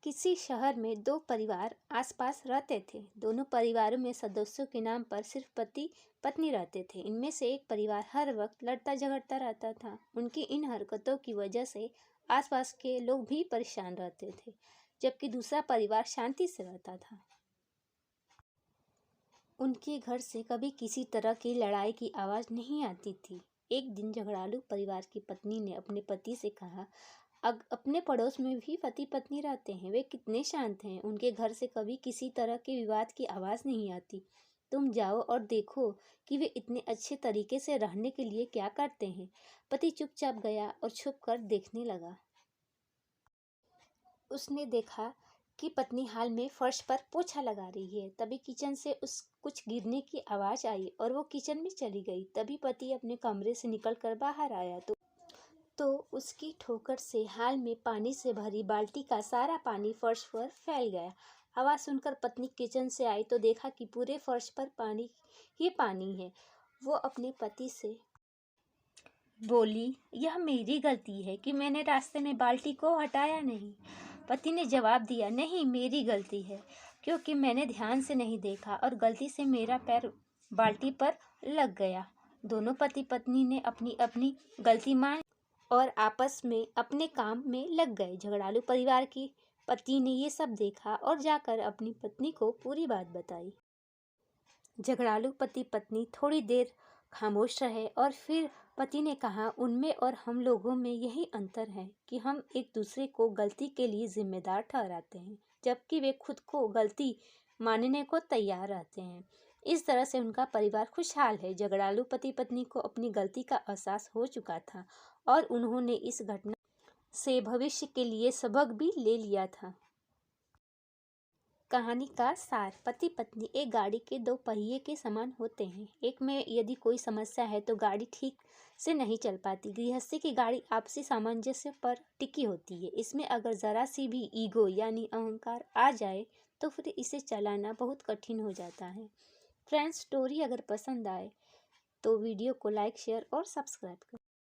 किसी शहर में दो परिवार आसपास रहते थे। दोनों परिवारों में सदस्यों के नाम पर सिर्फ पति पत्नी रहते थे। इनमें से एक परिवार हर वक्त लड़ता झगड़ता रहता था। उनकी इन हरकतों की वजह से आसपास के लोग भी परेशान रहते थे, जबकि दूसरा परिवार शांति से रहता था। उनके घर से कभी किसी तरह की लड़ाई की आवाज़ नहीं आती थी। एक दिन झगड़ालू परिवार की पत्नी ने अपने पति से कहा, अपने पड़ोस में भी पति पत्नी रहते हैं, वे कितने शांत हैं, उनके घर से कभी किसी तरह के विवाद की आवाज़ नहीं आती। तुम जाओ और देखो कि वे इतने अच्छे तरीके से रहने के लिए क्या करते हैं। पति चुपचाप गया और छुप कर देखने लगा। उसने देखा कि पत्नी हाल में फर्श पर पोछा लगा रही है। तभी किचन से उस कुछ गिरने की आवाज़ आई और वो किचन में चली गई। तभी पति अपने कमरे से निकलकर बाहर आया तो उसकी ठोकर से हाल में पानी से भरी बाल्टी का सारा पानी फर्श पर फैल गया। आवाज़ सुनकर पत्नी किचन से आई तो देखा कि पूरे फर्श पर पानी ही पानी है। वो अपने पति से बोली, यह मेरी गलती है कि मैंने रास्ते में बाल्टी को हटाया नहीं। पति ने जवाब दिया, नहीं, मेरी गलती है क्योंकि मैंने ध्यान से नहीं देखा और गलती से मेरा पैर बाल्टी पर लग गया। दोनों पति पत्नी ने अपनी अपनी गलती मान और आपस में अपने काम में लग गए। झगड़ालू परिवार की पति ने ये सब देखा और जाकर अपनी पत्नी को पूरी बात बताई। झगड़ालू पति पत्नी थोड़ी देर खामोश रहे और फिर पति ने कहा, उनमें और हम लोगों में यही अंतर है कि हम एक दूसरे को गलती के लिए जिम्मेदार ठहराते हैं, जबकि वे खुद को गलती मानने को तैयार रहते हैं। इस तरह से उनका परिवार खुशहाल है। झगड़ालू पति पत्नी को अपनी गलती का एहसास हो चुका था और उन्होंने इस घटना से भविष्य के लिए सबक भी ले लिया था। कहानी का सार, पति पत्नी एक गाड़ी के दो पहिए के समान होते हैं। एक में यदि कोई समस्या है तो गाड़ी ठीक से नहीं चल पाती। गृहस्थी की गाड़ी आपसी सामंजस्य पर टिकी होती है। इसमें अगर ज़रा सी भी ईगो यानी अहंकार आ जाए तो फिर इसे चलाना बहुत कठिन हो जाता है। फ्रेंड्स, स्टोरी अगर पसंद आए तो वीडियो को लाइक, शेयर और सब्सक्राइब करें।